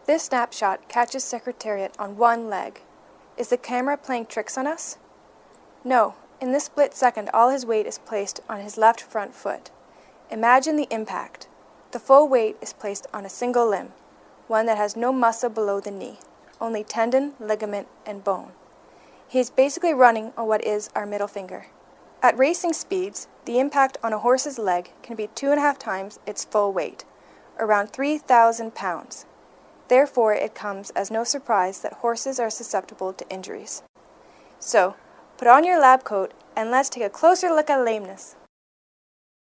This snapshot catches Secretariat on one leg. Is the camera playing tricks on us? No. In this split second, all his weight is placed on his left front foot. Imagine the impact. The full weight is placed on a single limb, one that has no muscle below the knee, only tendon, ligament, and bone. He is basically running on what is our middle finger. At racing speeds, the impact on a horse's leg can be 2.5 times its full weight, around 3,000 pounds. Therefore, it comes as no surprise that horses are susceptible to injuries. So, put on your lab coat and let's take a closer look at lameness.